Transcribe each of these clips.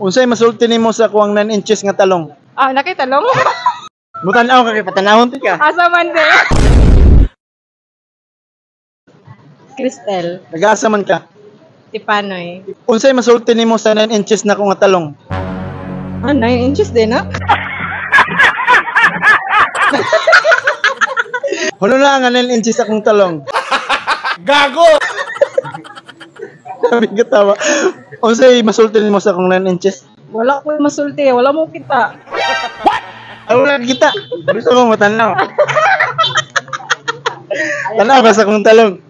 Unsay masulti nimo sa kuwang 9 inches nga talong? Ah, nakitalong? Mutanaw ka kay patanawon ti ka. Asa man de? Cristel, Nag-asa man ka. Tipanoy. Unsay masulti nimo sa 9 inches na kuwang talong? Ah, 9 inches din ha? Hulo na nga 9 inches akong talong. Gago! Sabi ka tama. Unsay masulti nimo sa akong 9 inches? Wala ko masulti, wala mo kita. Ay, wala kita. Gusto ko matanaw. Tanaw ka sa akong talong.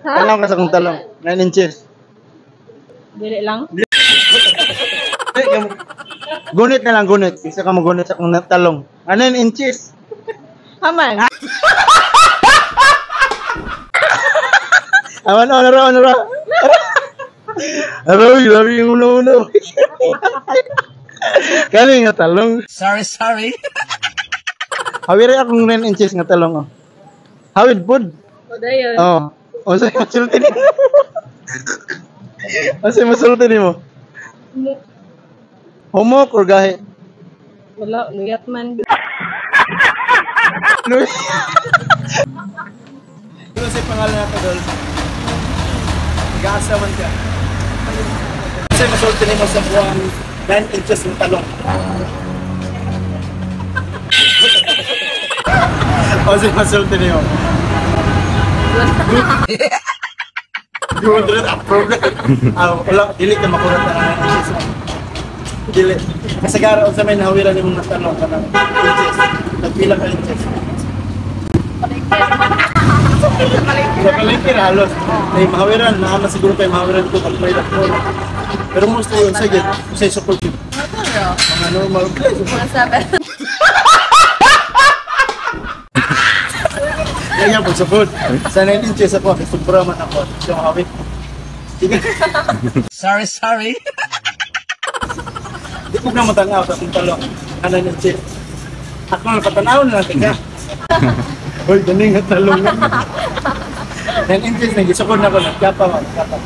Ha? Tanaw ka sa akong talong. 9 inches. Dili lang. Gunit na lang, gunit. Isa ka magunit sa akong talong. 9 inches. Haman. Awan, onora. Araw, grabe yung ulo-ulo. Kani nga talong. Sorry. Hawiri akong 9 inches nga talong. Oh. Hawid pod. O dayon. Oh. Unsay masulti nimo? Unsay masulti nimo? Homok or gahe? Wala, luyat man. Ano sa pangalan nato, Dol? Nag-aasa man ka. Unsay masulti nimo sa kuwang 9 inches ng talong? Unsay masulti nimo? 200 approve. Wala, dili ka makurat na 9 inches. Dili. Kasagara unsa may nahawiran nimo ng talong kanang inches. Nagpila ka inches. Sa palengke na halos. Ay mahawiran, naama siguro kayo mahawiran ko pag may lakbo. Pero mostly yun, sige, say support yun. Mga normal place. Mga sabi. Yan po, support. Sa 9 inches ako, sobra man ako. Yung hawit. Sige. Sorry. Di ko na matanaw sa akong talong. 9 inches. Ako na patanaw na natin ka. Uy, ganing nga talong. 9 inches na, gisukod na ako. Nagkapa mo, nagkapa.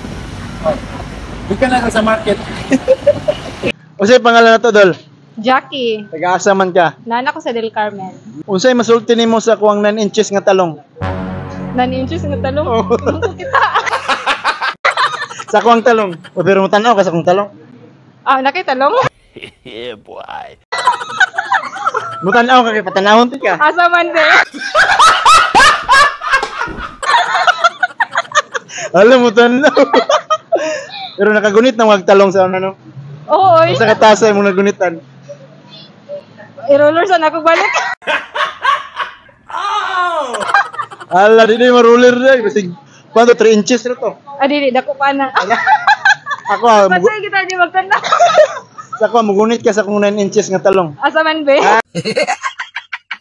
Di ka na sa market. Unsay pangalan na to, Dol? Jackie. Taga-asa man ka. Nana ko sa Del Carmen. Unsay masulti nimo sa kuwang 9 inches nga talong? 9 inches nga talong. Oh. Ano kita? Sa kuwang talong. O pero matanaw ka sa kuwang talong. Ah, nakitalong? Yeah, boy. Mutanaw ka kay patanawon ti ka. Asa man de? Alam mo tanaw. Pero nakagunit na wag talong sa ano. Oo, Sa katasa imong nagunitan. i-roller sa ako balik. Ala di na maruler na. Basig paano 3 inches na to. Ah, dili, dako pa na. Ako Pasay kita di magtanda. sa ko mugunit ka sa kung 9 inches nga talong. Asa man be?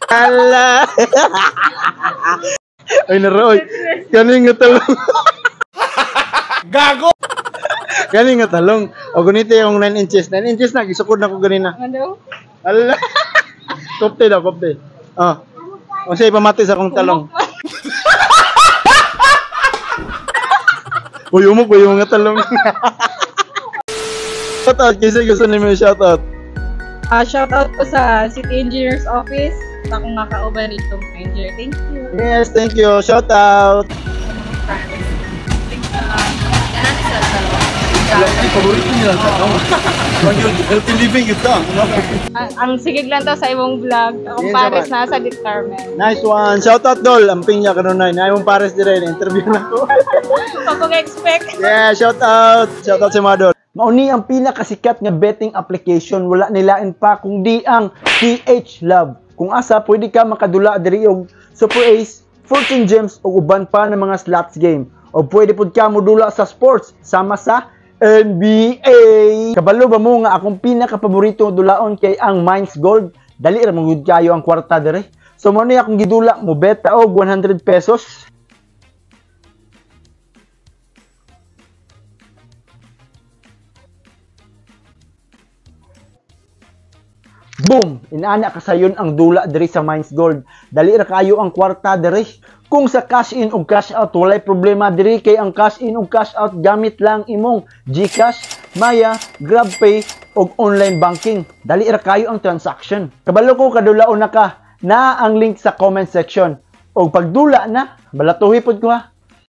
Ala. Ay naroy. Kani nga talong. Gago! Kani nga talong. O gunite yung 9 inches. 9 inches na gisukod na ko ganina. Ano? Ala. Kopte daw, kopte. Oh. O siya ipamati sa akong talong. Uy, umok ba yung mga talong? Shoutout, kasi gusto namin yung shoutout. Shoutout po sa City Engineers Office. Akong nakauban itong engineer. Thank you. Yes, thank you. Shoutout. Ang paborito nila sa talong. Healthy living ito. Ang sigig lang to sa imong vlog. Akong Yes, Paris naman. nasa Del Carmen. Nice one. Shoutout, Dol. Ang pinya kanunay. Naayong pares dire. Interview na ko. Ako expect. Yeah, shoutout. Shoutout sa mga Dol. Mauni ang pinakasikat nga betting application. Wala nilain pa kundi ang PH Love. Kung asa, pwede ka makadula diri og Super Ace, Fortune Gems o uban pa ng mga slots game. O pwede pud ka modula sa sports sama sa NBA. Kabalo ba mo nga akong pinakapaborito dulaon kay ang Mines Gold? Dali ra mong kayo ang kwarta dire. So mo ni akong gidula mo beta og 100 pesos. Boom! Inana kasayon ang dula diri sa Mines Gold. Dali ra kayo ang kwarta diri. Kung sa cash in ug cash out walay problema diri kay ang cash in ug cash out gamit lang imong GCash, Maya, GrabPay ug online banking. Dali ra kayo ang transaction. Kabalo ko kadulaon na ka na ang link sa comment section. Og pagdula na, balatuhi pod ko ha.